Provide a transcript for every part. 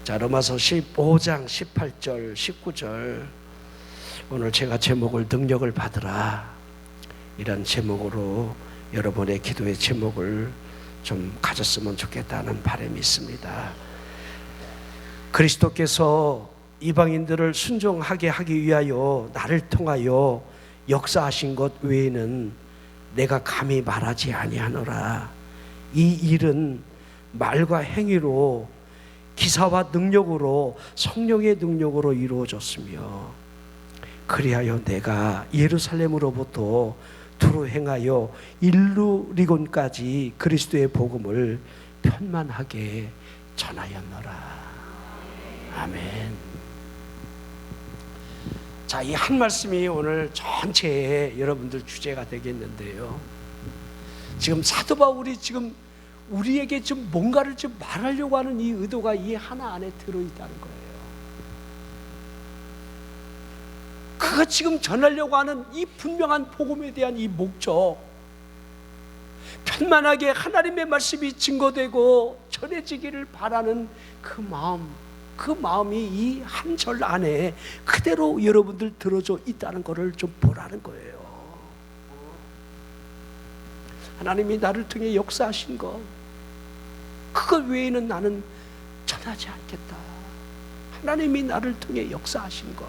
자, 로마서 15장 18절 19절, 오늘 제가 제목을 능력을 받으라, 이런 제목으로 여러분의 기도의 제목을 좀 가졌으면 좋겠다는 바람이 있습니다. 그리스도께서 이방인들을 순종하게 하기 위하여 나를 통하여 역사하신 것 외에는 내가 감히 말하지 아니하노라. 이 일은 말과 행위로, 기사와 능력으로, 성령의 능력으로 이루어졌으며, 그리하여 내가 예루살렘으로부터 두루 행하여 일루리곤까지 그리스도의 복음을 편만하게 전하였노라. 아멘. 자, 이 한 말씀이 오늘 전체의 여러분들 주제가 되겠는데요, 지금 사도 바울이 지금 우리에게 좀 뭔가를 좀 말하려고 하는 이 의도가 이 하나 안에 들어있다는 거예요. 그가 지금 전하려고 하는 이 분명한 복음에 대한 이 목적, 편만하게 하나님의 말씀이 증거되고 전해지기를 바라는 그 마음, 그 마음이 이 한 절 안에 그대로 여러분들 들어져 있다는 것을 좀 보라는 거예요. 하나님이 나를 통해 역사하신 것, 그것 외에는 나는 전하지 않겠다. 하나님이 나를 통해 역사하신 것,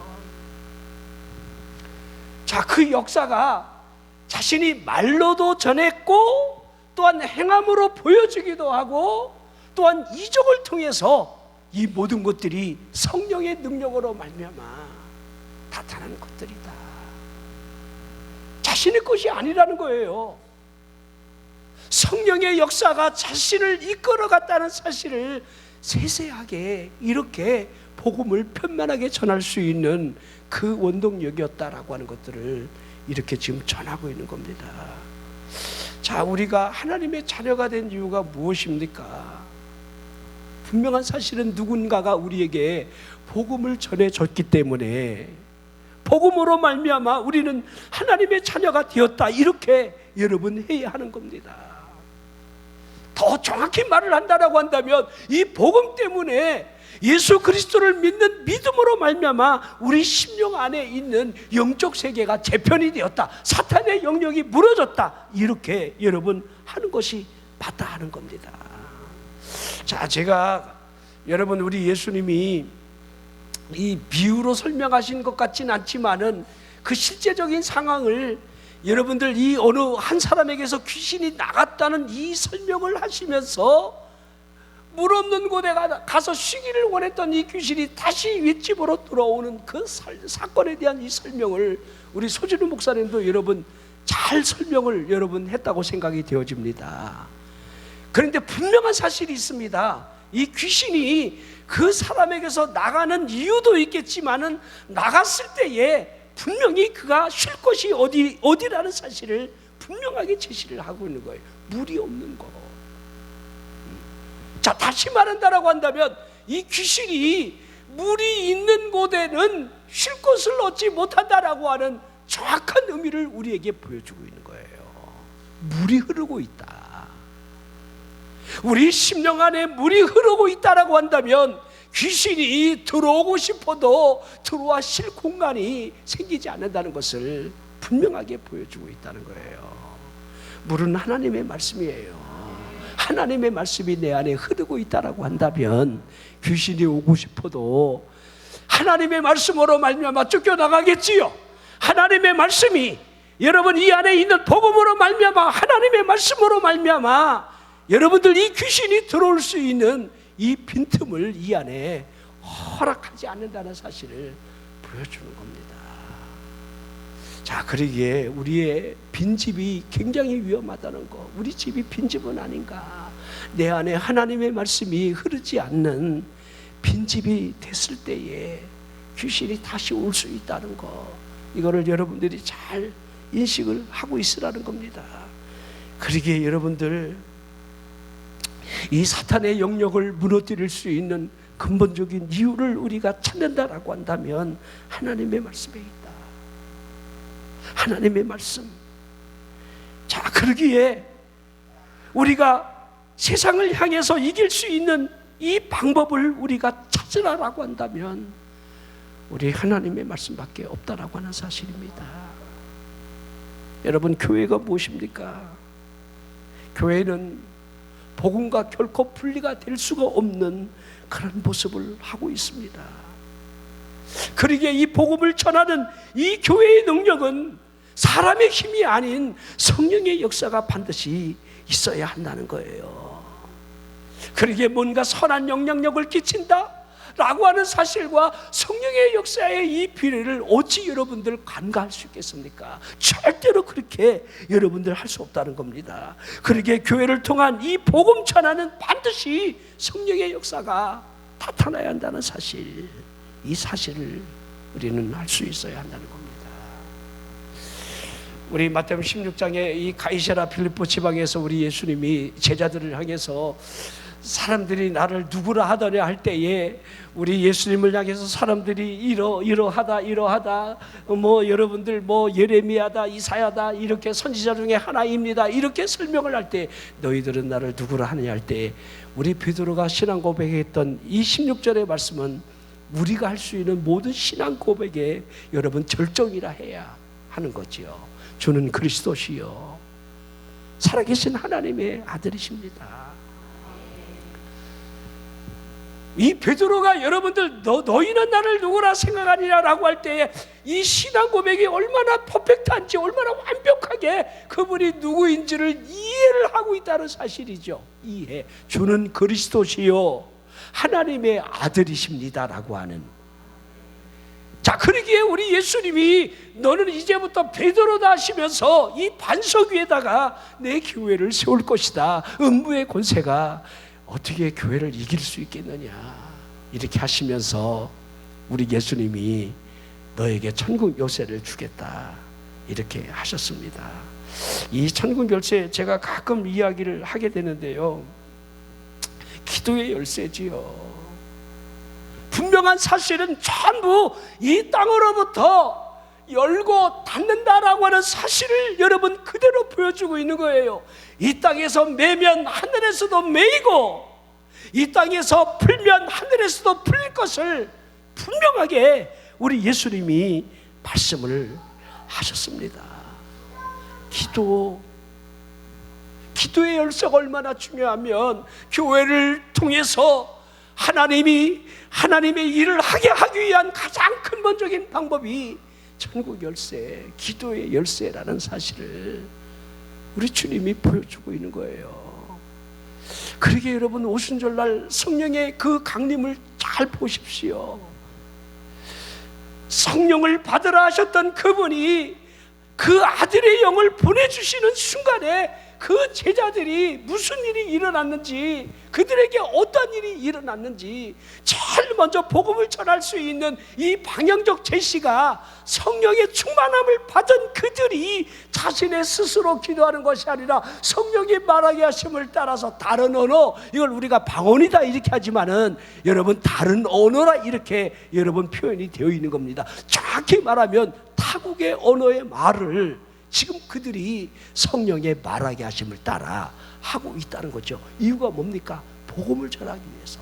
자, 그 역사가 자신이 말로도 전했고 또한 행함으로 보여주기도 하고, 또한 이적을 통해서 이 모든 것들이 성령의 능력으로 말미암아 나타나는 것들이다. 자신의 것이 아니라는 거예요. 성령의 역사가 자신을 이끌어갔다는 사실을 세세하게 이렇게 복음을 편만하게 전할 수 있는 그 원동력이었다라고 하는 것들을 이렇게 지금 전하고 있는 겁니다. 자, 우리가 하나님의 자녀가 된 이유가 무엇입니까? 분명한 사실은 누군가가 우리에게 복음을 전해줬기 때문에, 복음으로 말미암아 우리는 하나님의 자녀가 되었다, 이렇게 여러분 해야 하는 겁니다. 더 정확히 말을 한다라고 한다면, 이 복음 때문에 예수 그리스도를 믿는 믿음으로 말미암아 우리 심령 안에 있는 영적 세계가 재편이 되었다, 사탄의 영역이 무너졌다, 이렇게 여러분 하는 것이 맞다 하는 겁니다. 자, 제가 여러분, 우리 예수님이 이 비유로 설명하신 것 같진 않지만은 그 실제적인 상황을 여러분들, 이 어느 한 사람에게서 귀신이 나갔다는 이 설명을 하시면서 물 없는 곳에 가서 쉬기를 원했던 이 귀신이 다시 윗집으로 돌아오는 그 사건에 대한 이 설명을 우리 소진우 목사님도 여러분 잘 설명을 여러분 했다고 생각이 되어집니다. 그런데 분명한 사실이 있습니다. 이 귀신이 그 사람에게서 나가는 이유도 있겠지만은 나갔을 때에 분명히 그가 쉴 곳이 어디라는 사실을 분명하게 제시를 하고 있는 거예요. 물이 없는 거. 자, 다시 말한다라고 한다면 이 귀신이 물이 있는 곳에는 쉴 곳을 얻지 못한다라고 하는 정확한 의미를 우리에게 보여주고 있는 거예요. 물이 흐르고 있다. 우리 심령 안에 물이 흐르고 있다라고 한다면 귀신이 들어오고 싶어도 들어와 쉴 공간이 생기지 않는다는 것을 분명하게 보여주고 있다는 거예요. 물은 하나님의 말씀이에요. 하나님의 말씀이 내 안에 흐르고 있다라고 한다면 귀신이 오고 싶어도 하나님의 말씀으로 말미암아 쫓겨나가겠지요. 하나님의 말씀이 여러분 이 안에 있는 복음으로 말미암아, 하나님의 말씀으로 말미암아 여러분들 이 귀신이 들어올 수 있는 이 빈틈을 이 안에 허락하지 않는다는 사실을 보여주는 겁니다. 자, 그러기에 우리의 빈집이 굉장히 위험하다는 거, 우리 집이 빈집은 아닌가, 내 안에 하나님의 말씀이 흐르지 않는 빈집이 됐을 때에 귀신이 다시 올 수 있다는 거, 이거를 여러분들이 잘 인식을 하고 있으라는 겁니다. 그러기에 여러분들, 이 사탄의 영역을 무너뜨릴 수 있는 근본적인 이유를 우리가 찾는다라고 한다면 하나님의 말씀에 있다. 하나님의 말씀. 자, 그러기에 우리가 세상을 향해서 이길 수 있는 이 방법을 우리가 찾아야 찾으라라고 한다면 우리 하나님의 말씀밖에 없다라고 하는 사실입니다. 여러분, 교회가 무엇입니까? 교회는 복음과 결코 분리가 될 수가 없는 그런 모습을 하고 있습니다. 그러기에 이 복음을 전하는 이 교회의 능력은 사람의 힘이 아닌 성령의 역사가 반드시 있어야 한다는 거예요. 그러기에 뭔가 선한 영향력을 끼친다 라고 하는 사실과 성령의 역사의 이 비례를 어찌 여러분들 간과할 수 있겠습니까? 절대로 그렇게 여러분들 할 수 없다는 겁니다. 그러기에 교회를 통한 이 복음 전하는 반드시 성령의 역사가 나타나야 한다는 사실, 이 사실을 우리는 알 수 있어야 한다는 겁니다. 우리 마태복음 16장에 이 가이사랴 빌립보 지방에서 우리 예수님이 제자들을 향해서 사람들이 나를 누구라 하더냐 할 때에 우리 예수님을 향해서 사람들이 이러하다 여러분들 예레미야다 이사야다 이렇게 선지자 중에 하나입니다 이렇게 설명을 할 때 너희들은 나를 누구라 하느냐 할 때 우리 베드로가 신앙 고백했던 이 16절의 말씀은 우리가 할 수 있는 모든 신앙 고백에 여러분 절정이라 해야 하는 거지요. 주는 그리스도시요 살아계신 하나님의 아들이십니다. 이 베드로가 여러분들 너희는 나를 누구라 생각하느냐라고 할 때에 이 신앙 고백이 얼마나 퍼펙트한지, 얼마나 완벽하게 그분이 누구인지를 이해를 하고 있다는 사실이죠. 이해. 주는 그리스도시요 하나님의 아들이십니다라고 하는. 자, 그러기에 우리 예수님이 너는 이제부터 베드로다 하시면서 이 반석 위에다가 내 교회를 세울 것이다. 음부의 권세가 어떻게 교회를 이길 수 있겠느냐 이렇게 하시면서 우리 예수님이 너에게 천국 열쇠를 주겠다 이렇게 하셨습니다. 이 천국 열쇠 제가 가끔 이야기를 하게 되는데요, 기도의 열쇠지요. 분명한 사실은 전부 이 땅으로부터 열고 닫는다라고 하는 사실을 여러분 그대로 보여주고 있는 거예요. 이 땅에서 매면 하늘에서도 매이고 이 땅에서 풀면 하늘에서도 풀릴 것을 분명하게 우리 예수님이 말씀을 하셨습니다. 기도의 열쇠가 얼마나 중요하면 교회를 통해서 하나님의 일을 하기 위한 가장 근본적인 방법이 천국 열쇠, 기도의 열쇠라는 사실을 우리 주님이 보여주고 있는 거예요. 그러기에 여러분 오순절날 성령의 그 강림을 잘 보십시오. 성령을 받으라 하셨던 그분이 그 아들의 영을 보내주시는 순간에 그 제자들이 무슨 일이 일어났는지, 그들에게 어떤 일이 일어났는지 제일 먼저 복음을 전할 수 있는 이 방향적 제시가 성령의 충만함을 받은 그들이 자신의 스스로 기도하는 것이 아니라 성령이 말하게 하심을 따라서 다른 언어, 이걸 우리가 방언이다 이렇게 하지만은 여러분 다른 언어라 이렇게 여러분 표현이 되어 있는 겁니다. 정확히 말하면 타국의 언어의 말을 지금 그들이 성령의 말하게 하심을 따라 하고 있다는 거죠. 이유가 뭡니까? 복음을 전하기 위해서,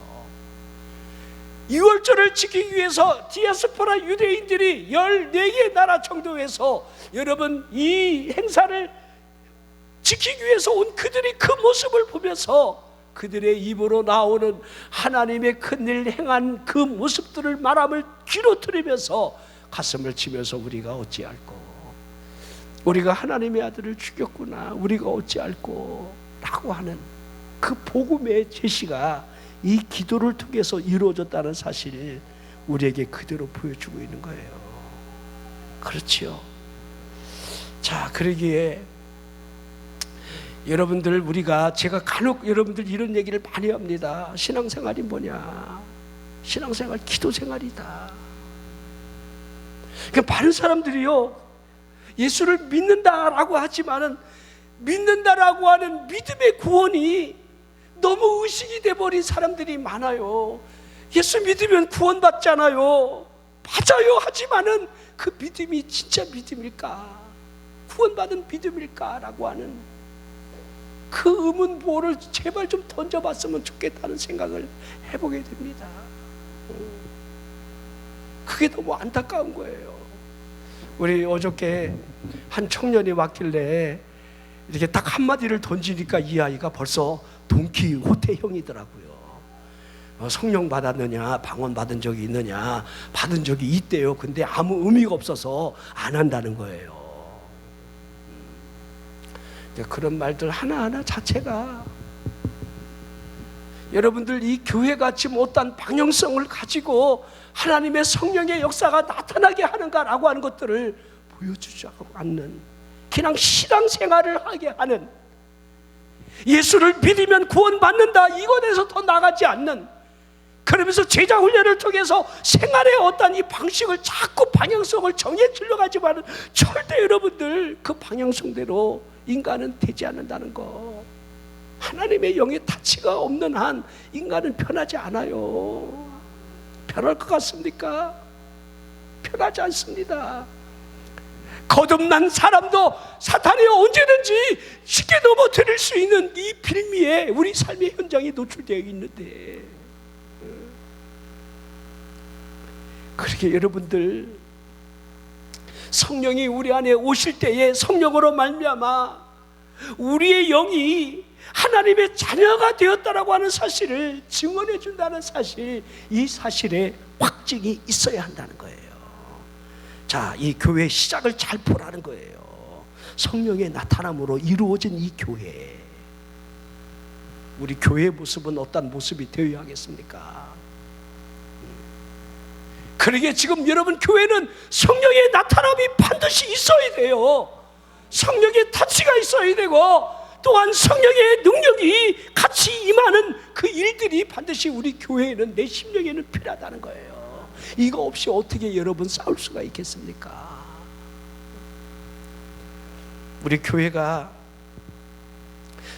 유월절을 지키기 위해서 디아스포라 유대인들이 14개 나라 정도에서 여러분 이 행사를 지키기 위해서 온 그들이 그 모습을 보면서 그들의 입으로 나오는 하나님의 큰일 행한 그 모습들을 말함을 귀로 들으면서 가슴을 치면서 우리가 어찌할꼬, 우리가 하나님의 아들을 죽였구나, 우리가 어찌할꼬 라고 하는 그 복음의 제시가 이 기도를 통해서 이루어졌다는 사실을 우리에게 그대로 보여주고 있는 거예요. 그렇지요. 자, 그러기에 여러분들, 제가 간혹 여러분들 이런 얘기를 많이 합니다. 신앙생활이 뭐냐? 신앙생활 기도생활이다. 그러니까 많은 사람들이요, 예수를 믿는다라고 하지만은 믿는다라고 하는 믿음의 구원이 너무 의식이 돼버린 사람들이 많아요. 예수 믿으면 구원받잖아요. 맞아요. 하지만은 그 믿음이 진짜 믿음일까? 구원받은 믿음일까라고 하는 그 의문보를 제발 좀 던져봤으면 좋겠다는 생각을 해보게 됩니다. 그게 너무 안타까운 거예요. 우리 어저께 한 청년이 왔길래 이렇게 딱 한마디를 던지니까 이 아이가 벌써 돈키호테형이더라고요. 성령 받았느냐, 방언 받은 적이 있느냐, 받은 적이 있대요. 근데 아무 의미가 없어서 안 한다는 거예요. 그런 말들 하나하나 자체가 여러분들 이 교회같이 못한 방향성을 가지고 하나님의 성령의 역사가 나타나게 하는가라고 하는 것들을 보여주지 않는, 그냥 신앙생활을 하게 하는, 예수를 믿으면 구원받는다 이것에서 더 나가지 않는, 그러면서 제자 훈련을 통해서 생활의 어떤 이 방식을 자꾸 방향성을 정해 주려고 하지만 절대 여러분들 그 방향성대로 인간은 되지 않는다는 거. 하나님의 영의 타치가 없는 한 인간은 편하지 않아요. 편할 것 같습니까? 편하지 않습니다. 거듭난 사람도 사탄이 언제든지 쉽게 넘어뜨릴 수 있는 이 빌미에 우리 삶의 현장이 노출되어 있는데, 그렇게 여러분들 성령이 우리 안에 오실 때에 성령으로 말미암아 우리의 영이 하나님의 자녀가 되었다라고 하는 사실을 증언해 준다는 사실, 이 사실에 확증이 있어야 한다는 거예요. 자, 이 교회의 시작을 잘 보라는 거예요. 성령의 나타남으로 이루어진 이 교회, 우리 교회의 모습은 어떤 모습이 되어야 하겠습니까? 그러게 지금 여러분 교회는 성령의 나타남이 반드시 있어야 돼요. 성령의 타치가 있어야 되고, 또한 성령의 능력이 같이 임하는 그 일들이 반드시 우리 교회에는, 내 심령에는 필요하다는 거예요. 이거 없이 어떻게 여러분 싸울 수가 있겠습니까? 우리 교회가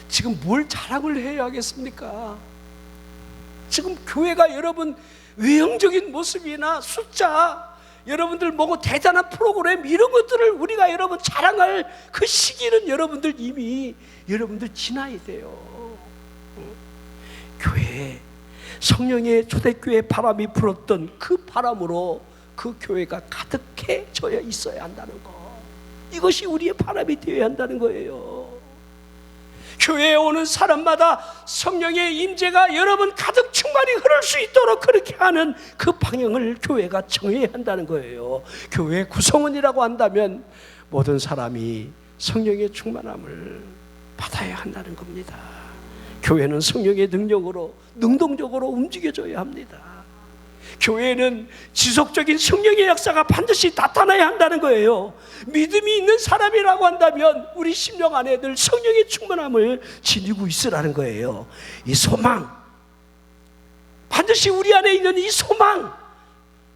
지금 뭘 자랑을 해야 하겠습니까? 지금 교회가 여러분 외형적인 모습이나 숫자, 여러분들 뭐고 대단한 프로그램 이런 것들을 우리가 여러분 자랑할 그 시기는 여러분들 이미 여러분들 지나야 돼요. 교회, 성령의 초대교회 바람이 불었던 그 바람으로 그 교회가 가득해져야 있어야 한다는 거, 이것이 우리의 바람이 되어야 한다는 거예요. 교회에 오는 사람마다 성령의 임재가 여러분 가득 충만히 흐를 수 있도록 그렇게 하는 그 방향을 교회가 정해야 한다는 거예요. 교회 구성원이라고 한다면 모든 사람이 성령의 충만함을 받아야 한다는 겁니다. 교회는 성령의 능력으로 능동적으로 움직여줘야 합니다. 교회는 지속적인 성령의 역사가 반드시 나타나야 한다는 거예요. 믿음이 있는 사람이라고 한다면 우리 심령 안에 늘 성령의 충만함을 지니고 있으라는 거예요. 이 소망, 반드시 우리 안에 있는 이 소망,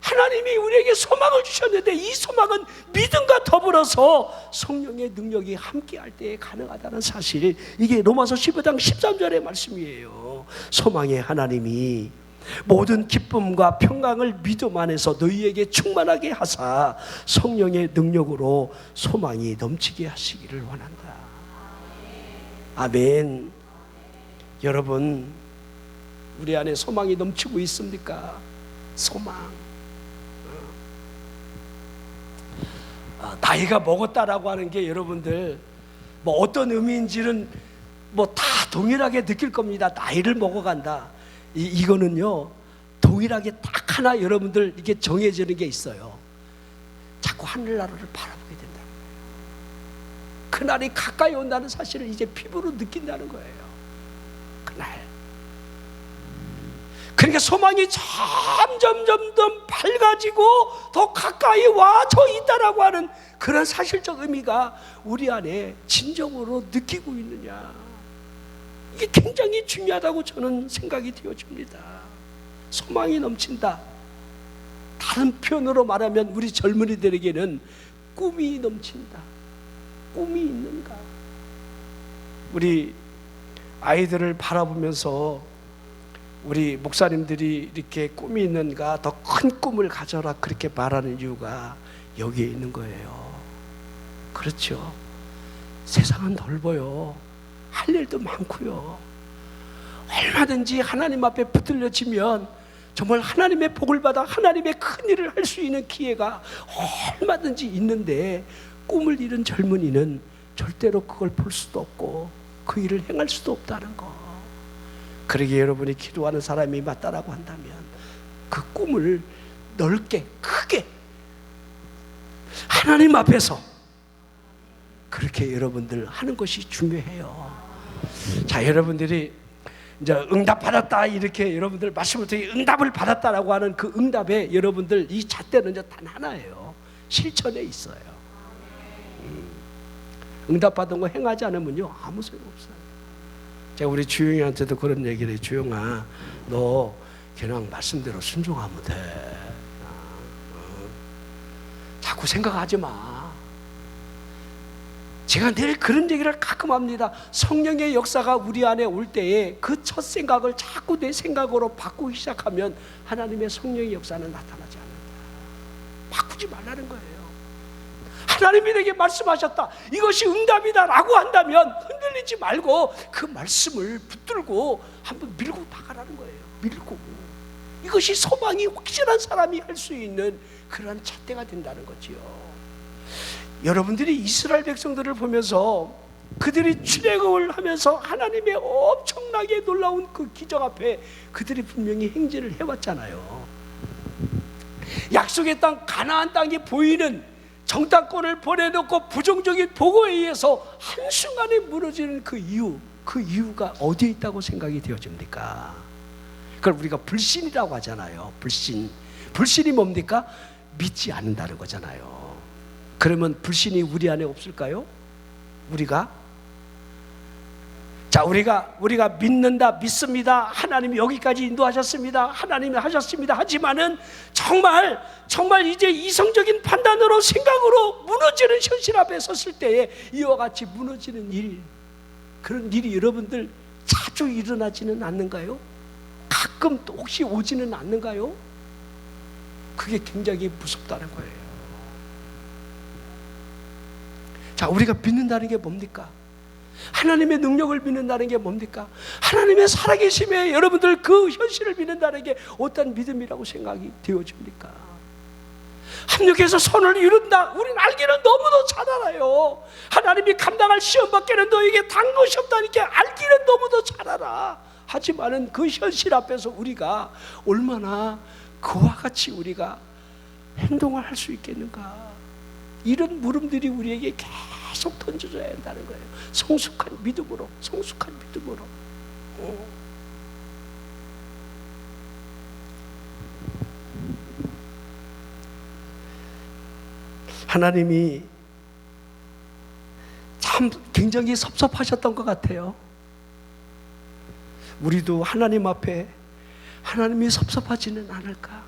하나님이 우리에게 소망을 주셨는데 이 소망은 믿음과 더불어서 성령의 능력이 함께할 때에 가능하다는 사실, 이게 로마서 15장 13절의 말씀이에요. 소망의 하나님이 모든 기쁨과 평강을 믿음 안에서 너희에게 충만하게 하사 성령의 능력으로 소망이 넘치게 하시기를 원한다. 아멘. 여러분, 우리 안에 소망이 넘치고 있습니까? 소망. 나이가 먹었다라고 하는 게 여러분들 뭐 어떤 의미인지는 뭐 다 동일하게 느낄 겁니다. 나이를 먹어간다. 이거는요 동일하게 딱 하나 여러분들 이게 정해지는 게 있어요. 자꾸 하늘나라를 바라보게 된다는 거예요. 그날이 가까이 온다는 사실을 이제 피부로 느낀다는 거예요. 그날. 그러니까 소망이 점점 밝아지고 더 가까이 와져 있다라고 하는 그런 사실적 의미가 우리 안에 진정으로 느끼고 있느냐, 이게 굉장히 중요하다고 저는 생각이 되어집니다. 소망이 넘친다. 다른 표현으로 말하면 우리 젊은이들에게는 꿈이 넘친다. 꿈이 있는가? 우리 아이들을 바라보면서 우리 목사님들이 이렇게 꿈이 있는가, 더 큰 꿈을 가져라 그렇게 말하는 이유가 여기에 있는 거예요. 그렇죠. 세상은 넓어요. 할 일도 많고요. 얼마든지 하나님 앞에 붙들려지면 정말 하나님의 복을 받아 하나님의 큰 일을 할 수 있는 기회가 얼마든지 있는데 꿈을 잃은 젊은이는 절대로 그걸 볼 수도 없고 그 일을 행할 수도 없다는 거. 그러기에 여러분이 기도하는 사람이 맞다라고 한다면 그 꿈을 넓게 크게 하나님 앞에서 그렇게 여러분들 하는 것이 중요해요. 자, 여러분들이 이제 응답 받았다 이렇게 여러분들 말씀을 듣기 응답을 받았다라고 하는 그 응답에 여러분들 이 잣대는 이제 단 하나예요. 실천에 있어요. 응답 받은 거 행하지 않으면요 아무 소용 없어요. 제가 우리 주영이한테도 그런 얘기를 해요. 주영아, 너 그냥 말씀대로 순종하면 돼. 자꾸 생각하지 마. 제가 늘 그런 얘기를 가끔 합니다. 성령의 역사가 우리 안에 올 때에 그 첫 생각을 자꾸 내 생각으로 바꾸기 시작하면 하나님의 성령의 역사는 나타나지 않는다. 바꾸지 말라는 거예요. 하나님이 내게 말씀하셨다, 이것이 응답이다 라고 한다면 흔들리지 말고 그 말씀을 붙들고 한번 밀고 나가라는 거예요. 밀고. 이것이 소망이 확실한 사람이 할 수 있는 그런 잣대가 된다는 거지요. 여러분들이 이스라엘 백성들을 보면서 그들이 출애굽을 하면서 하나님의 엄청나게 놀라운 그 기적 앞에 그들이 분명히 행진을 해왔잖아요. 약속의 땅 가나안 땅이 보이는 정탐꾼을 보내놓고 부정적인 보고에 의해서 한순간에 무너지는 그 이유가 어디에 있다고 생각이 되어집니까? 그걸 우리가 불신이라고 하잖아요. 불신이 뭡니까? 믿지 않는다는 거잖아요. 그러면 불신이 우리 안에 없을까요? 우리가 믿는다, 믿습니다. 하나님이 여기까지 인도하셨습니다. 하나님이 하셨습니다. 하지만은 정말 이제 이성적인 판단으로 생각으로 무너지는 현실 앞에 섰을 때에 이와 같이 무너지는 그런 일이 여러분들 자주 일어나지는 않는가요? 가끔 또 혹시 오지는 않는가요? 그게 굉장히 무섭다는 거예요. 자, 우리가 믿는다는 게 뭡니까? 하나님의 능력을 믿는다는 게 뭡니까? 하나님의 살아계심에 여러분들 그 현실을 믿는다는 게 어떤 믿음이라고 생각이 되어집니까? 합력해서 선을 이룬다. 우리는 알기는 너무도 잘 알아요. 하나님이 감당할 시험밖에는 너에게 단 것이 없다니까 알기는 너무도 잘 알아. 하지만은 그 현실 앞에서 우리가 얼마나 그와 같이 우리가 행동을 할 수 있겠는가? 이런 물음들이 우리에게 계속 던져져야 한다는 거예요. 성숙한 믿음으로. 하나님이 참 굉장히 섭섭하셨던 것 같아요. 우리도 하나님 앞에 하나님이 섭섭하지는 않을까?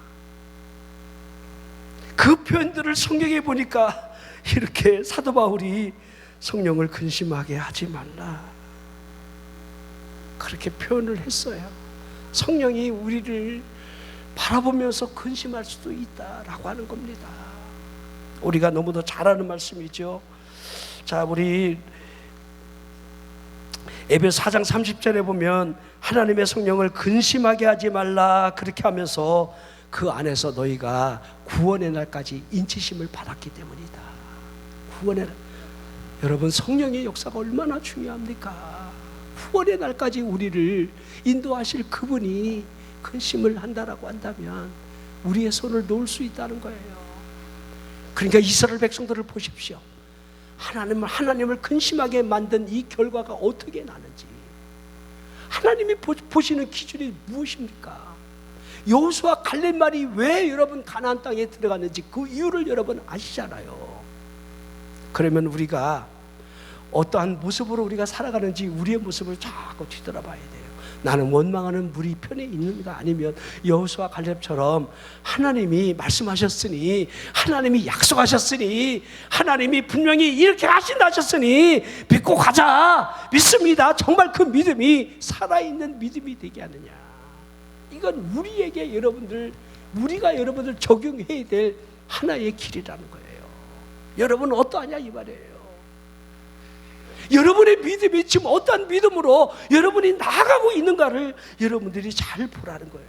그 표현들을 성경에 보니까 이렇게 사도 바울이 성령을 근심하게 하지 말라 그렇게 표현을 했어요. 성령이 우리를 바라보면서 근심할 수도 있다라고 하는 겁니다. 우리가 너무도 잘 아는 말씀이죠. 자, 우리 에베소 4장 30절에 보면 하나님의 성령을 근심하게 하지 말라 그렇게 하면서 그 안에서 너희가 구원의 날까지 인치심을 받았기 때문이다. 여러분, 성령의 역사가 얼마나 중요합니까? 구원의 날까지 우리를 인도하실 그분이 근심을 한다라고 한다면 우리의 손을 놓을 수 있다는 거예요. 그러니까 이스라엘 백성들을 보십시오. 하나님을 근심하게 만든 이 결과가 어떻게 나는지, 하나님이 보시는 기준이 무엇입니까? 여호수아 갈렙만이 왜 여러분 가나안 땅에 들어갔는지 그 이유를 여러분 아시잖아요. 그러면 우리가 어떠한 모습으로 우리가 살아가는지 우리의 모습을 자꾸 뒤돌아봐야 돼요. 나는 원망하는 무리 편에 있는가, 아니면 여호수아 갈렙처럼 하나님이 말씀하셨으니, 하나님이 약속하셨으니, 하나님이 분명히 이렇게 하신다 하셨으니 믿고 가자, 믿습니다, 정말 그 믿음이 살아있는 믿음이 되게 하느냐. 이건 우리에게 우리가 여러분들 적용해야 될 하나의 길이라는 거예요. 여러분 어떠하냐 이 말이에요. 여러분의 믿음이 지금 어떠한 믿음으로 여러분이 나아가고 있는가를 여러분들이 잘 보라는 거예요.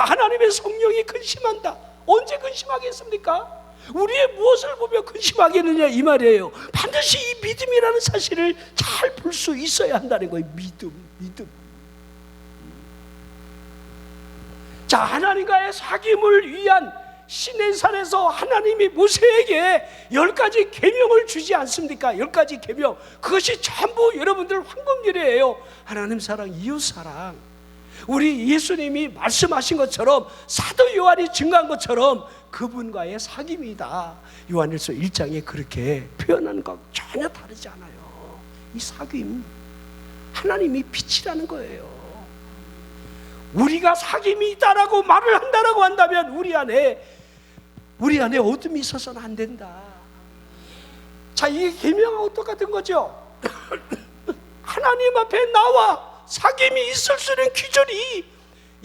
자, 하나님의 성령이 근심한다. 언제 근심하겠습니까? 우리의 무엇을 보며 근심하겠느냐 이 말이에요. 반드시 이 믿음이라는 사실을 잘 볼 수 있어야 한다는 거예요. 믿음. 자, 하나님과의 사귐을 위한 시내산에서 하나님이 모세에게 10가지 계명을 주지 않습니까? 10가지 계명. 그것이 전부 여러분들 황금률이에요. 하나님 사랑, 이웃 사랑. 우리 예수님이 말씀하신 것처럼, 사도 요한이 증거한 것처럼 그분과의 사귐이다. 요한일서 1장에 그렇게 표현하는 것 전혀 다르지 않아요. 이 사귐, 하나님이 빛이라는 거예요. 우리가 사귐이 있다라고 말을 한다라고 한다면 우리 안에 어둠이 있어서는 안 된다. 자, 이게 계명하고 똑같은 거죠. 하나님 앞에 나와 사귐이 있을 수 있는 기준이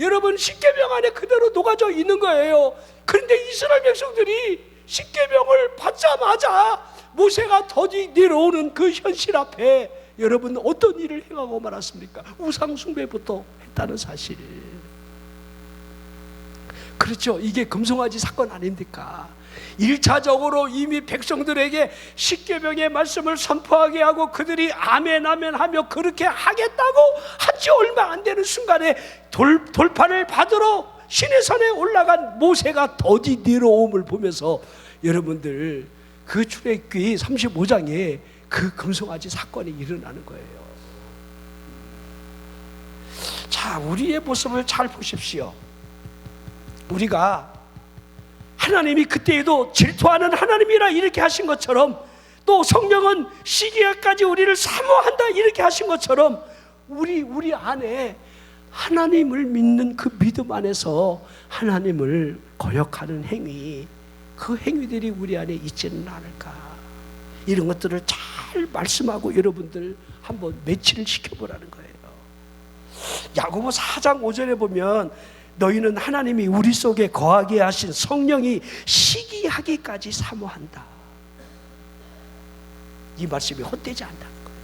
여러분 십계명 안에 그대로 녹아져 있는 거예요. 그런데 이스라엘 백성들이 십계명을 받자마자 모세가 더디 내려오는 그 현실 앞에 여러분 어떤 일을 행하고 말았습니까? 우상 숭배부터 했다는 사실. 그렇죠. 이게 금송아지 사건 아닙니까? 1차적으로 이미 백성들에게 십계명의 말씀을 선포하게 하고 그들이 아멘 아멘 하며 그렇게 하겠다고 한지 얼마 안 되는 순간에 돌판을 받으러 시내산에 올라간 모세가 더디 내려옴을 보면서 여러분들 그 출애굽기 35장에 그 금송아지 사건이 일어나는 거예요. 자, 우리의 모습을 잘 보십시오. 우리가 하나님이 그때에도 질투하는 하나님이라 이렇게 하신 것처럼, 또 성령은 시기까지 우리를 사모한다 이렇게 하신 것처럼, 우리 안에 하나님을 믿는 그 믿음 안에서 하나님을 거역하는 행위, 그 행위들이 우리 안에 있지는 않을까. 이런 것들을 잘 말씀하고 여러분들 한번 매치를 시켜보라는 거예요. 야고보 4장 5절에 보면 너희는 하나님이 우리 속에 거하게 하신 성령이 시기하기까지 사모한다. 이 말씀이 헛되지 않다는 거예요.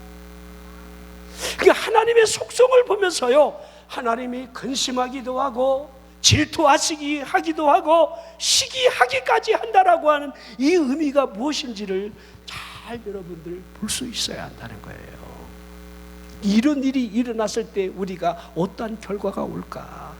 그러니까 하나님의 속성을 보면서요, 하나님이 근심하기도 하고 질투하시기도 하고 시기하기까지 한다라고 하는 이 의미가 무엇인지를 잘 여러분들 볼 수 있어야 한다는 거예요. 이런 일이 일어났을 때 우리가 어떠한 결과가 올까?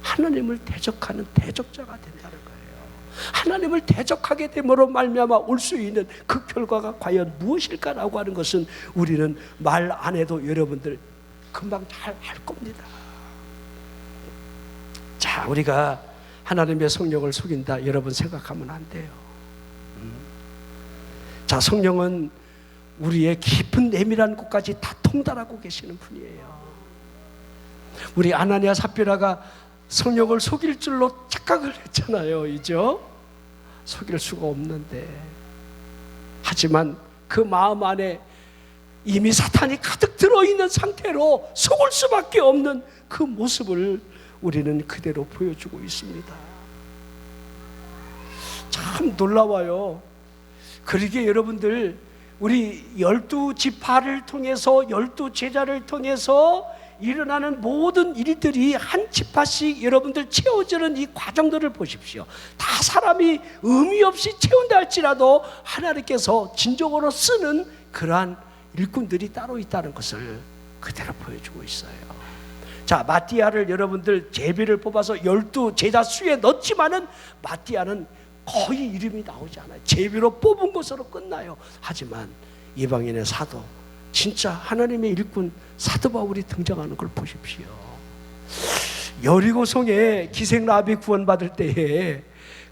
하나님을 대적하는 대적자가 된다는 거예요. 하나님을 대적하게 됨으로 말미암아 올 수 있는 그 결과가 과연 무엇일까라고 하는 것은 우리는 말 안 해도 여러분들 금방 잘 알 겁니다. 자, 우리가 하나님의 성령을 속인다 여러분 생각하면 안 돼요. 자, 성령은 우리의 깊은 내밀한 곳까지 다 통달하고 계시는 분이에요. 우리 아나니아 삽비라가 성령을 속일 줄로 착각을 했잖아요. 이죠? 속일 수가 없는데, 하지만 그 마음 안에 이미 사탄이 가득 들어있는 상태로 속을 수밖에 없는 그 모습을 우리는 그대로 보여주고 있습니다. 참 놀라워요. 그러기에 여러분들, 우리 12지파를 통해서 12제자를 통해서 일어나는 모든 일들이 한 지파씩 여러분들 채워지는 이 과정들을 보십시오. 다 사람이 의미 없이 채운다 할지라도 하나님께서 진정으로 쓰는 그러한 일꾼들이 따로 있다는 것을 그대로 보여주고 있어요. 자, 마띠아를 여러분들 제비를 뽑아서 12제자 수에 넣었지만은 마띠아는 거의 이름이 나오지 않아요. 제비로 뽑은 것으로 끝나요. 하지만 이방인의 사도, 진짜 하나님의 일꾼 사도 바울이 등장하는 걸 보십시오. 여리고성에 기생라합이 구원받을 때에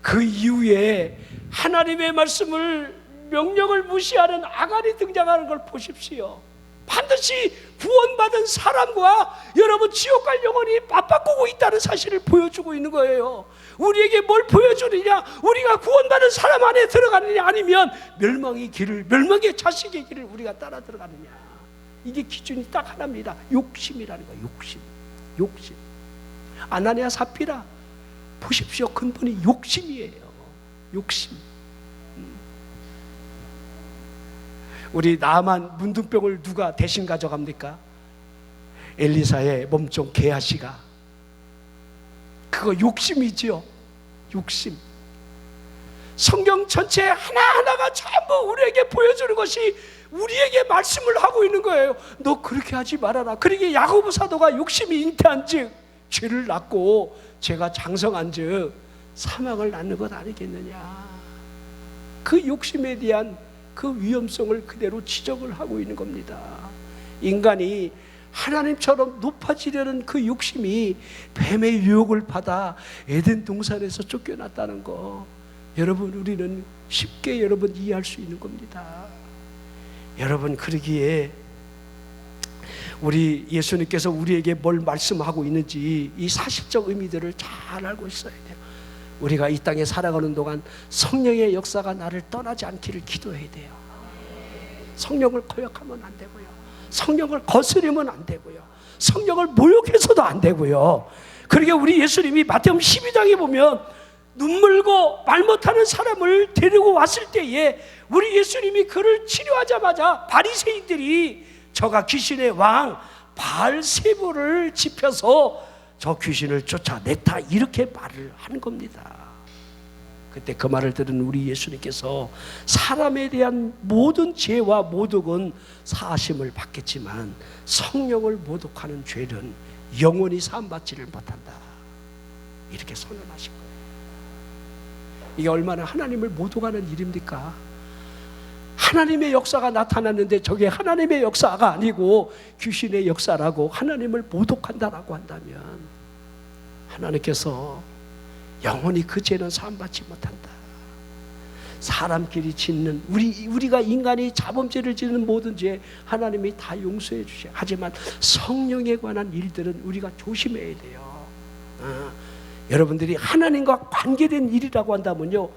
그 이후에 하나님의 말씀을, 명령을 무시하는 아간이 등장하는 걸 보십시오. 반드시 구원받은 사람과 여러분 지옥 갈 영혼이 맞바꾸고 있다는 사실을 보여주고 있는 거예요. 우리에게 뭘 보여주느냐? 우리가 구원받은 사람 안에 들어가느냐, 아니면 멸망의 길을, 멸망의 자식의 길을 우리가 따라 들어가느냐. 이게 기준이 딱 하나입니다. 욕심이라는 거예요. 욕심. 아나니아 삽비라 보십시오. 근본이 욕심이에요. 욕심. 우리 나만 문둥병을 누가 대신 가져갑니까? 엘리사의 몸종 게하시가 그 그거 욕심이지요. 욕심. 성경 전체 하나하나가 전부 우리에게 보여주는 것이 우리에게 말씀을 하고 있는 거예요. 너 그렇게 하지 말아라. 그러기에 야고보 사도가 욕심이 잉태한 즉 죄를 낳고 죄가 장성한 즉 사망을 낳는 것 아니겠느냐. 그 욕심에 대한 그 위험성을 그대로 지적을 하고 있는 겁니다. 인간이 하나님처럼 높아지려는 그 욕심이 뱀의 유혹을 받아 에덴 동산에서 쫓겨났다는 거, 여러분 우리는 쉽게 여러분 이해할 수 있는 겁니다. 여러분, 그러기에 우리 예수님께서 우리에게 뭘 말씀하고 있는지 이 사실적 의미들을 잘 알고 있어야 돼요. 우리가 이 땅에 살아가는 동안 성령의 역사가 나를 떠나지 않기를 기도해야 돼요. 성령을 거역하면 안 되고요, 성령을 거스르면 안 되고요, 성령을 모욕해서도 안 되고요. 그러게 우리 예수님이 마태복음 12장에 보면 눈물고 말 못하는 사람을 데리고 왔을 때에 우리 예수님이 그를 치료하자마자 바리새인들이 저가 귀신의 왕 바알세불을 짚혀서 저 귀신을 쫓아냈다, 이렇게 말을 하는 겁니다. 그때 그 말을 들은 우리 예수님께서 사람에 대한 모든 죄와 모독은 사하심을 받겠지만 성령을 모독하는 죄는 영원히 사함받지를 못한다, 이렇게 선언하신 거예요. 이게 얼마나 하나님을 모독하는 일입니까? 하나님의 역사가 나타났는데 저게 하나님의 역사가 아니고 귀신의 역사라고 하나님을 모독한다라고 한다면 하나님께서 영원히 그 죄는 사함받지 못한다. 사람끼리 짓는 우리가 인간이 자범죄를 짓는 모든 죄 하나님이 다 용서해 주셔요. 하지만 성령에 관한 일들은 우리가 조심해야 돼요. 여러분들이 하나님과 관계된 일이라고 한다면요,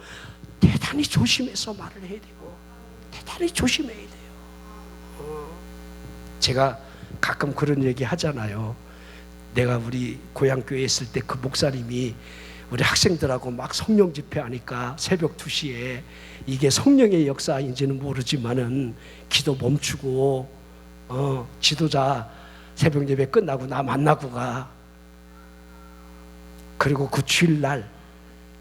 대단히 조심해서 말을 해야 되고 대단히 조심해야 돼요. 제가 가끔 그런 얘기 하잖아요. 내가 우리 고향교회에 있을 때 그 목사님이 우리 학생들하고 막 성령 집회하니까 새벽 2시에 이게 성령의 역사인지는 모르지만은 기도 멈추고 지도자 새벽 예배 끝나고 나 만나고 가. 그리고 그 주일날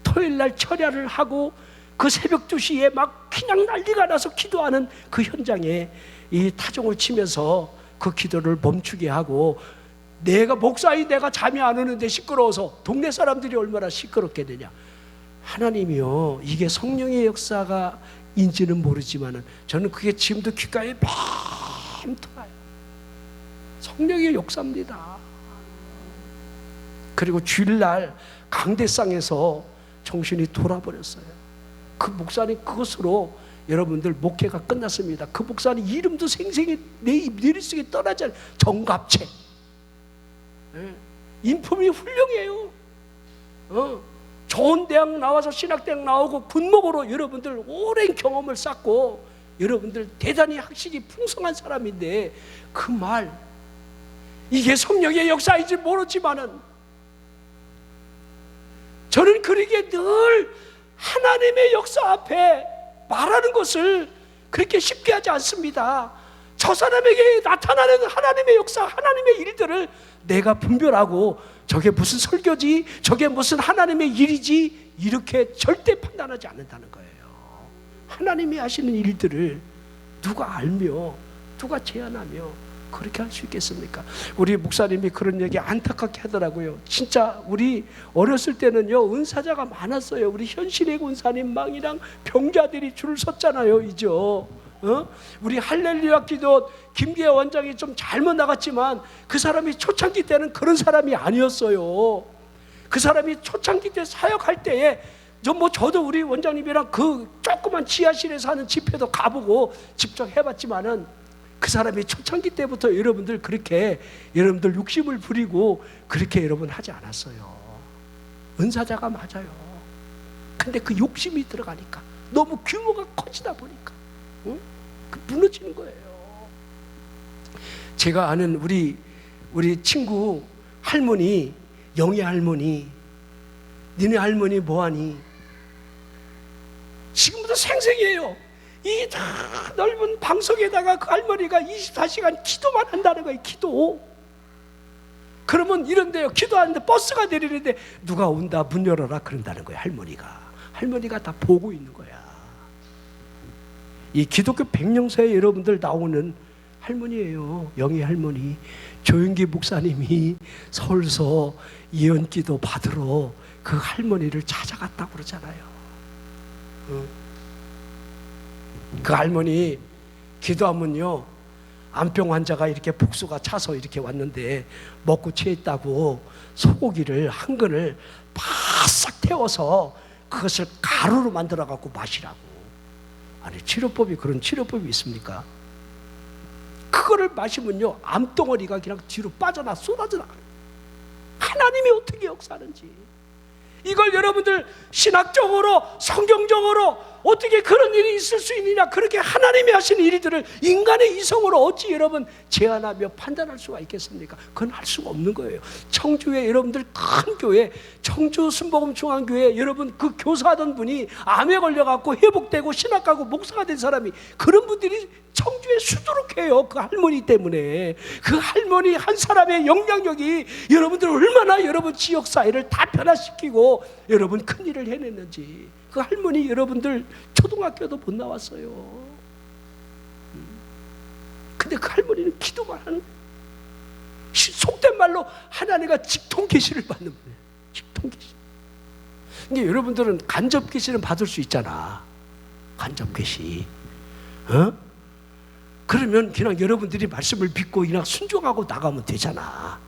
토요일날 철야를 하고 그 새벽 2시에 막 그냥 난리가 나서 기도하는 그 현장에 이 타종을 치면서 그 기도를 멈추게 하고, 내가 목사인 내가 잠이 안 오는데 시끄러워서 동네 사람들이 얼마나 시끄럽게 되냐. 하나님이요, 이게 성령의 역사가 인지는 모르지만은 저는 그게 지금도 귓가에 맴돌아요. 성령의 역사입니다. 그리고 주일날 강대상에서 정신이 돌아버렸어요. 그 목사님 그것으로 여러분들 목회가 끝났습니다. 그 목사님 이름도 생생히 내 머릿속에 떠나지 않아요. 정갑채. 인품이 훌륭해요. 좋은 대학 나와서 신학대학 나오고 군목으로 여러분들 오랜 경험을 쌓고 여러분들 대단히 학식이 풍성한 사람인데 그 말, 이게 성령의 역사인지 모르지만은 저는 그러기에 늘 하나님의 역사 앞에 말하는 것을 그렇게 쉽게 하지 않습니다. 저 사람에게 나타나는 하나님의 역사, 하나님의 일들을 내가 분별하고 저게 무슨 설교지, 저게 무슨 하나님의 일이지, 이렇게 절대 판단하지 않는다는 거예요. 하나님이 하시는 일들을 누가 알며 누가 제안하며 그렇게 할 수 있겠습니까? 우리 목사님이 그런 얘기 안타깝게 하더라고요. 진짜 우리 어렸을 때는요, 은사자가 많았어요. 우리 현신의 권사님 망이랑 병자들이 줄을 섰잖아요, 이죠. 우리 할렐루야 기도 김기혜 원장이 좀 잘못 나갔지만 그 사람이 초창기 때는 그런 사람이 아니었어요. 그 사람이 초창기 때 사역할 때에 저도 우리 원장님이랑 그 조그만 지하실에서 하는 집회도 가보고 직접 해봤지만은 그 사람이 초창기 때부터 여러분들 그렇게 여러분들 욕심을 부리고 그렇게 여러분 하지 않았어요. 은사자가 맞아요. 근데 그 욕심이 들어가니까 너무 규모가 커지다 보니까 무너지는 거예요. 제가 아는 우리 친구 할머니, 영희 할머니, 니네 할머니 뭐하니? 지금부터 생생해요. 이 다 넓은 방송에다가 그 할머니가 24시간 기도만 한다는 거예요. 기도. 그러면 이런데요, 기도하는데 버스가 내리는데 누가 온다, 문 열어라 그런다는 거예요. 할머니가 다 보고 있는 거야. 이 기독교 백령사에 여러분들 나오는 할머니예요. 영희 할머니. 조영기 목사님이 서울서 예언기도 받으러 그 할머니를 찾아갔다고 그러잖아요. 그 할머니 기도하면요, 암병 환자가 이렇게 복수가 차서 이렇게 왔는데 먹고 취했다고 소고기를 한 근을 바싹 태워서 그것을 가루로 만들어 갖고 마시라고. 아니, 치료법이 그런 치료법이 있습니까? 그거를 마시면요, 암덩어리가 그냥 뒤로 빠져나 쏟아져나. 하나님이 어떻게 역사하는지, 이걸 여러분들 신학적으로 성경적으로 어떻게 그런 일이 있을 수 있느냐, 그렇게 하나님이 하신 일들을 인간의 이성으로 어찌 여러분 제한하며 판단할 수가 있겠습니까? 그건 할 수가 없는 거예요. 청주에 여러분들 큰 교회, 청주 순복음 중앙교회 여러분 그 교사하던 분이 암에 걸려갖고 회복되고 신학가고 목사가 된 사람이, 그런 분들이 청주에 수두룩해요. 그 할머니 때문에. 그 할머니 한 사람의 영향력이 여러분들 얼마나 여러분 지역사회를 다 변화시키고 여러분 큰일을 해냈는지. 그 할머니 여러분들 초등학교도 못 나왔어요. 근데 그 할머니는 기도만 하는, 속된 말로 하나님과 직통 계시를 받는 거예요. 직통 계시. 근데 여러분들은 간접 계시는 받을 수 있잖아. 간접 계시. 그러면 그냥 여러분들이 말씀을 믿고 그냥 순종하고 나가면 되잖아.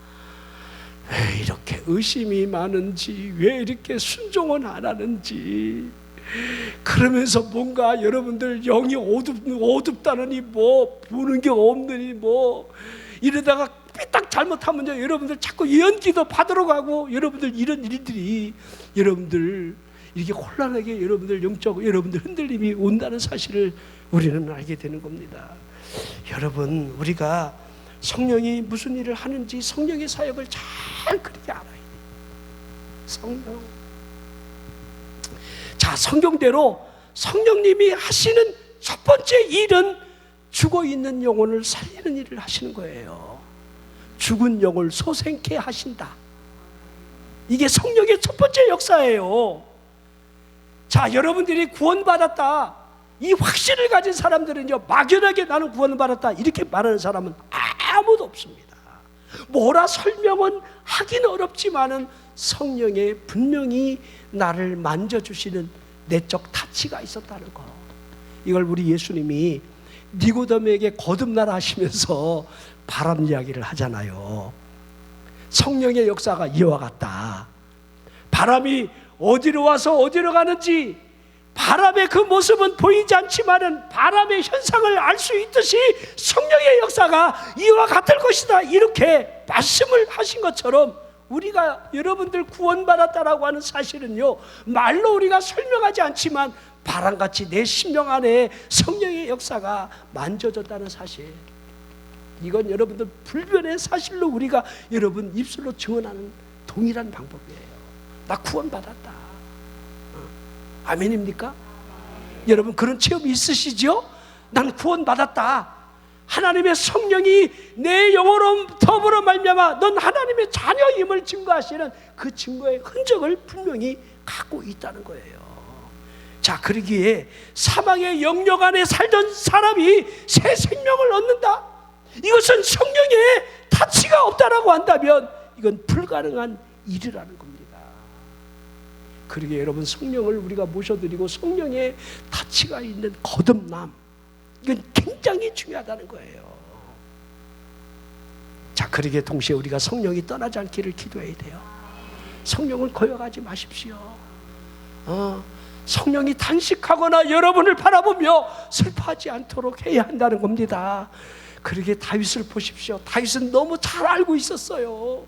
왜 이렇게 의심이 많은지, 왜 이렇게 순종은 안 하는지, 그러면서 뭔가 여러분들 영이 어둡다느니 뭐 보는 게 없느니 뭐 이러다가 삐딱 잘못하면요, 여러분들 자꾸 예언기도 받으러 가고, 여러분들 이런 일들이 여러분들 이렇게 혼란하게 여러분들 영적 여러분들 흔들림이 온다는 사실을 우리는 알게 되는 겁니다. 여러분, 우리가 성령이 무슨 일을 하는지 성령의 사역을 잘 그렇게 알아야 돼요. 성령. 자, 성경대로 성령님이 하시는 첫 번째 일은 죽어있는 영혼을 살리는 일을 하시는 거예요. 죽은 영을 소생케 하신다. 이게 성령의 첫 번째 역사예요. 자, 여러분들이 구원받았다, 이 확신을 가진 사람들은요, 막연하게 나는 구원을 받았다 이렇게 말하는 사람은 아무도 없습니다. 뭐라 설명은 하긴 어렵지만은 성령의 분명히 나를 만져주시는 내적 타치가 있었다는 거, 이걸 우리 예수님이 니고데모에게 거듭나라 하시면서 바람 이야기를 하잖아요. 성령의 역사가 이와 같다. 바람이 어디로 와서 어디로 가는지, 바람의 그 모습은 보이지 않지만은 바람의 현상을 알 수 있듯이 성령의 역사가 이와 같을 것이다, 이렇게 말씀을 하신 것처럼 우리가 여러분들 구원받았다라고 하는 사실은요, 말로 우리가 설명하지 않지만 바람같이 내 심령 안에 성령의 역사가 만져졌다는 사실, 이건 여러분들 불변의 사실로 우리가 여러분 입술로 증언하는 동일한 방법이에요. 나 구원받았다. 아멘입니까? 여러분 그런 체험이 있으시죠? 난 구원받았다. 하나님의 성령이 내 영으로 더불어 말미암아 넌 하나님의 자녀임을 증거하시는 그 증거의 흔적을 분명히 갖고 있다는 거예요. 자, 그러기에 사망의 영역 안에 살던 사람이 새 생명을 얻는다, 이것은 성령의 타치가 없다라고 한다면 이건 불가능한 일이라는 겁니다. 그러기에 여러분, 성령을 우리가 모셔드리고 성령의 타치가 있는 거듭남, 이건 굉장히 중요하다는 거예요. 자, 그러기에 동시에 우리가 성령이 떠나지 않기를 기도해야 돼요. 성령을 거역하지 마십시오. 성령이 단식하거나 여러분을 바라보며 슬퍼하지 않도록 해야 한다는 겁니다. 그러기에 다윗을 보십시오. 다윗은 너무 잘 알고 있었어요.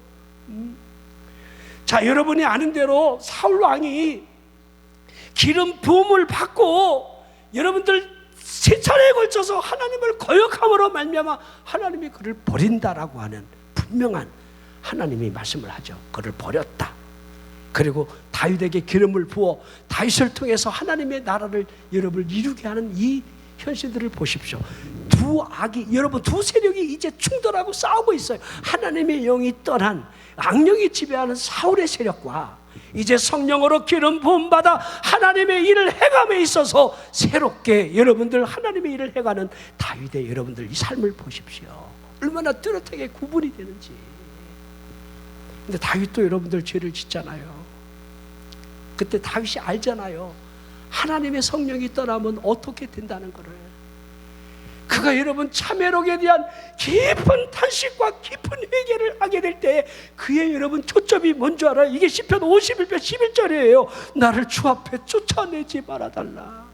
자, 여러분이 아는 대로 사울 왕이 기름 부음을 받고 여러분들 세 차례에 걸쳐서 하나님을 거역함으로 말미암아 하나님이 그를 버린다라고 하는 분명한 하나님이 말씀을 하죠. 그를 버렸다. 그리고 다윗에게 기름을 부어 다윗을 통해서 하나님의 나라를 여러분을 이루게 하는 이 현실들을 보십시오. 여러분 두 세력이 이제 충돌하고 싸우고 있어요. 하나님의 영이 떠난 악령이 지배하는 사울의 세력과 이제 성령으로 기름 부음 받아 하나님의 일을 해감에 있어서 새롭게 여러분들 하나님의 일을 해가는 다윗의 여러분들 이 삶을 보십시오. 얼마나 뚜렷하게 구분이 되는지. 근데 다윗도 여러분들 죄를 짓잖아요. 그때 다윗이 알잖아요. 하나님의 성령이 떠나면 어떻게 된다는 것을. 그가 여러분 참회록에 대한 깊은 탄식과 깊은 회개를 하게 될 때 그의 여러분 초점이 뭔지 알아요? 이게 시편 51편 11절이에요. 나를 주 앞에 쫓아내지 말아달라.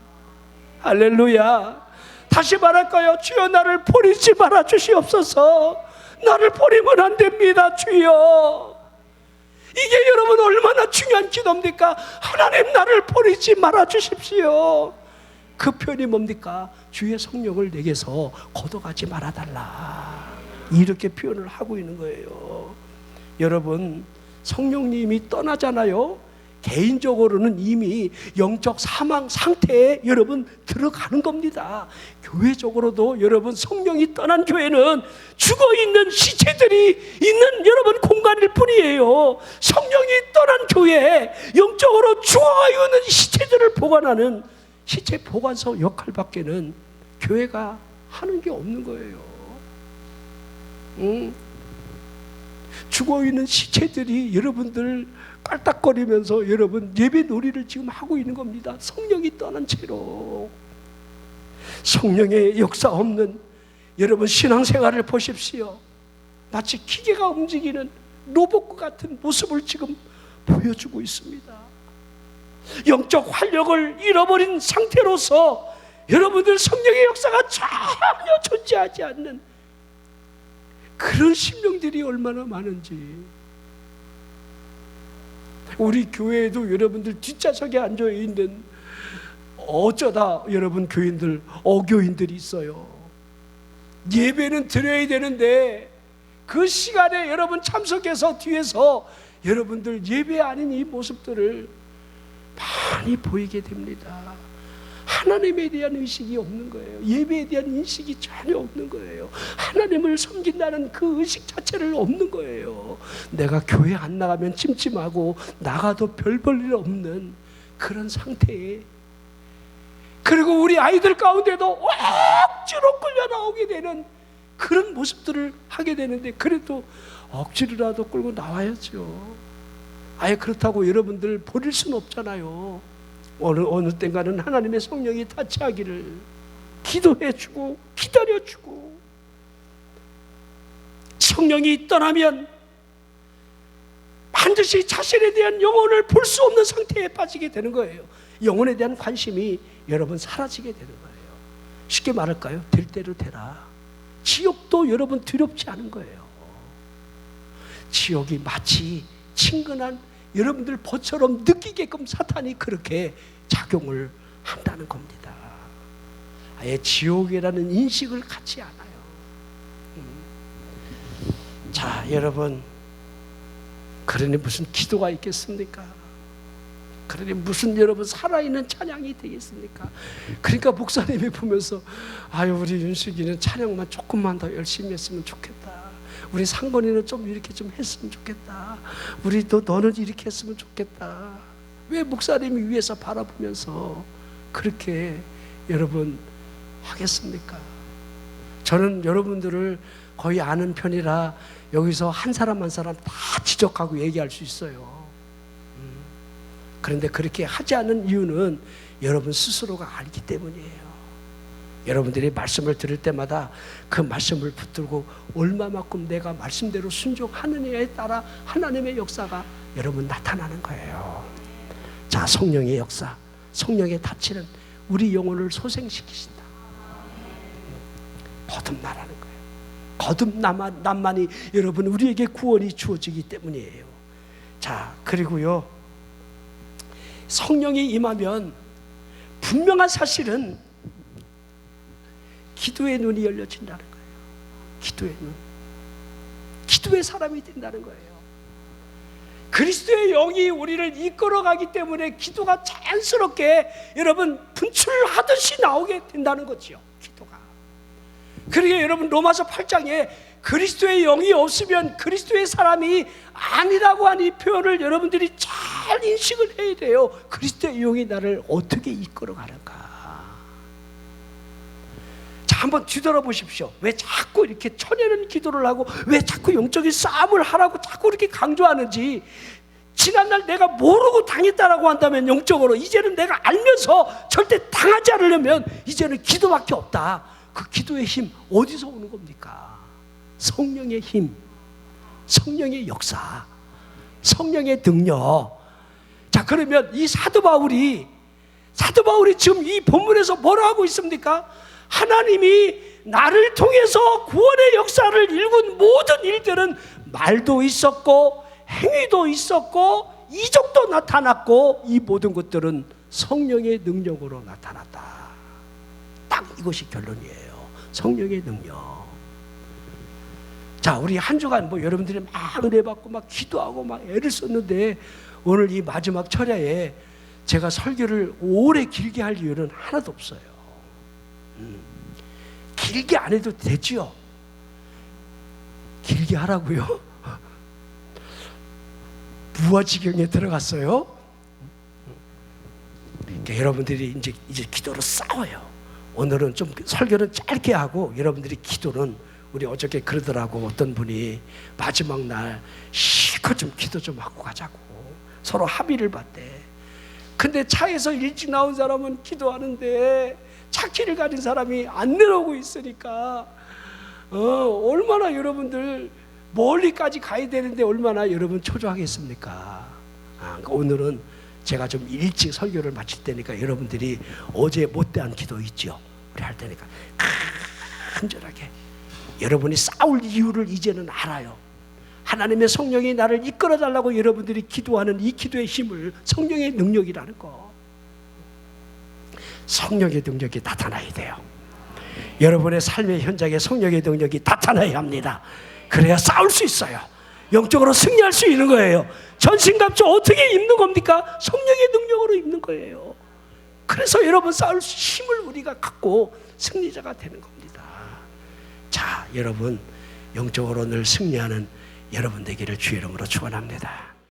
할렐루야. 다시 말할까요? 주여 나를 버리지 말아 주시옵소서. 나를 버리면 안 됩니다 주여. 이게 여러분 얼마나 중요한 기도입니까? 하나님 나를 버리지 말아 주십시오. 그 표현이 뭡니까? 주의 성령을 내게서 걷어가지 말아달라. 이렇게 표현을 하고 있는 거예요. 여러분 성령님이 떠나잖아요. 개인적으로는 이미 영적 사망 상태에 여러분 들어가는 겁니다. 교회적으로도 여러분 성령이 떠난 교회는 죽어있는 시체들이 있는 여러분 공간일 뿐이에요. 성령이 떠난 교회에 영적으로 죽어가 있는 시체들을 보관하는 시체 보관소 역할밖에는 교회가 하는 게 없는 거예요. 죽어있는 시체들이 여러분들 깔딱거리면서 여러분 예배 놀이를 지금 하고 있는 겁니다. 성령이 떠난 채로. 성령의 역사 없는 여러분 신앙생활을 보십시오. 마치 기계가 움직이는 로봇과 같은 모습을 지금 보여주고 있습니다. 영적 활력을 잃어버린 상태로서 여러분들 성령의 역사가 전혀 존재하지 않는 그런 심령들이 얼마나 많은지. 우리 교회에도 여러분들 뒷좌석에 앉아있는 어쩌다 여러분 교인들, 어교인들이 있어요. 예배는 드려야 되는데 그 시간에 여러분 참석해서 뒤에서 여러분들 예배 아닌 이 모습들을 많이 보이게 됩니다. 하나님에 대한 의식이 없는 거예요. 예배에 대한 인식이 전혀 없는 거예요. 하나님을 섬긴다는 그 의식 자체를 없는 거예요. 내가 교회 안 나가면 찜찜하고 나가도 별 볼 일 없는 그런 상태에, 그리고 우리 아이들 가운데도 억지로 끌려 나오게 되는 그런 모습들을 하게 되는데, 그래도 억지로라도 끌고 나와야죠. 아예 그렇다고 여러분들 버릴 수는 없잖아요. 어느 때인가는 하나님의 성령이 타치하기를 기도해주고 기다려주고, 성령이 떠나면 반드시 자신에 대한 영혼을 볼 수 없는 상태에 빠지게 되는 거예요. 영혼에 대한 관심이 여러분 사라지게 되는 거예요. 쉽게 말할까요? 될 대로 되라. 지옥도 여러분 두렵지 않은 거예요. 지옥이 마치 친근한 여러분들 벗처럼 느끼게끔 사탄이 그렇게 작용을 한다는 겁니다. 아예 지옥이라는 인식을 갖지 않아요. 자, 여러분, 그러니 무슨 기도가 있겠습니까? 그러니 무슨 여러분 살아있는 찬양이 되겠습니까? 그러니까 목사님이 보면서 아유, 우리 윤식이는 찬양만 조금만 더 열심히 했으면 좋겠다. 우리 상건이는 좀 이렇게 좀 했으면 좋겠다. 우리 너는 이렇게 했으면 좋겠다. 왜 목사님이 위에서 바라보면서 그렇게 여러분 하겠습니까? 저는 여러분들을 거의 아는 편이라 여기서 한 사람 한 사람 다 지적하고 얘기할 수 있어요. 그런데 그렇게 하지 않는 이유는 여러분 스스로가 알기 때문이에요. 여러분들이 말씀을 들을 때마다 그 말씀을 붙들고 얼마만큼 내가 말씀대로 순종하느냐에 따라 하나님의 역사가 여러분 나타나는 거예요. 자, 성령의 역사, 성령의 다치는 우리 영혼을 소생시키신다. 거듭나라는 거예요. 거듭남만이 여러분 우리에게 구원이 주어지기 때문이에요. 자, 그리고요, 성령이 임하면 분명한 사실은 기도의 눈이 열려진다는 거예요. 기도의 눈. 기도의 사람이 된다는 거예요. 그리스도의 영이 우리를 이끌어가기 때문에 기도가 자연스럽게 여러분 분출하듯이 나오게 된다는 거죠. 기도가. 그러게 여러분 로마서 8장에 그리스도의 영이 없으면 그리스도의 사람이 아니라고 하는 이 표현을 여러분들이 잘 인식을 해야 돼요. 그리스도의 영이 나를 어떻게 이끌어가는가. 자, 한번 뒤돌아보십시오. 왜 자꾸 이렇게 천연은 기도를 하고 왜 자꾸 영적인 싸움을 하라고 자꾸 이렇게 강조하는지. 지난날 내가 모르고 당했다라고 한다면 영적으로, 이제는 내가 알면서 절대 당하지 않으려면 이제는 기도밖에 없다. 그 기도의 힘 어디서 오는 겁니까? 성령의 힘, 성령의 역사, 성령의 능력. 자, 그러면 이 사도 바울이 지금 이 본문에서 뭐라 하고 있습니까? 하나님이 나를 통해서 구원의 역사를 일군 모든 일들은 말도 있었고 행위도 있었고 이적도 나타났고 이 모든 것들은 성령의 능력으로 나타났다. 딱 이것이 결론이에요. 성령의 능력. 자, 우리 한 주간 여러분들이 막 은혜 받고 막 기도하고 막 애를 썼는데 오늘 이 마지막 철야에 제가 설교를 오래 길게 할 이유는 하나도 없어요. 길게 안 해도 되지요. 길게 하라고요? 무아지경에 들어갔어요. 그러니까 여러분들이 이제 기도로 싸워요. 오늘은 좀 설교는 짧게 하고 여러분들이 기도는, 우리 어저께 그러더라고. 어떤 분이 마지막 날 실컷 좀 기도 좀 하고 가자고 서로 합의를 봤대. 근데 차에서 일찍 나온 사람은 기도하는데 차키를 가진 사람이 안 내려오고 있으니까 얼마나 여러분들 멀리까지 가야 되는데 얼마나 여러분 초조하겠습니까? 그러니까 오늘은 제가 좀 일찍 설교를 마칠 때니까 여러분들이 어제 못다한 기도 있죠? 우리 할 때니까 간절하게 여러분이 싸울 이유를 이제는 알아요. 하나님의 성령이 나를 이끌어달라고 여러분들이 기도하는 이 기도의 힘을, 성령의 능력이라는 거, 성령의 능력이 나타나야 돼요. 여러분의 삶의 현장에 성령의 능력이 나타나야 합니다. 그래야 싸울 수 있어요. 영적으로 승리할 수 있는 거예요. 전신갑주 어떻게 입는 겁니까? 성령의 능력으로 입는 거예요. 그래서 여러분 싸울 힘을 우리가 갖고 승리자가 되는 겁니다. 자, 여러분 영적으로 늘 승리하는 여러분 되기를 주의 이름으로 축원합니다.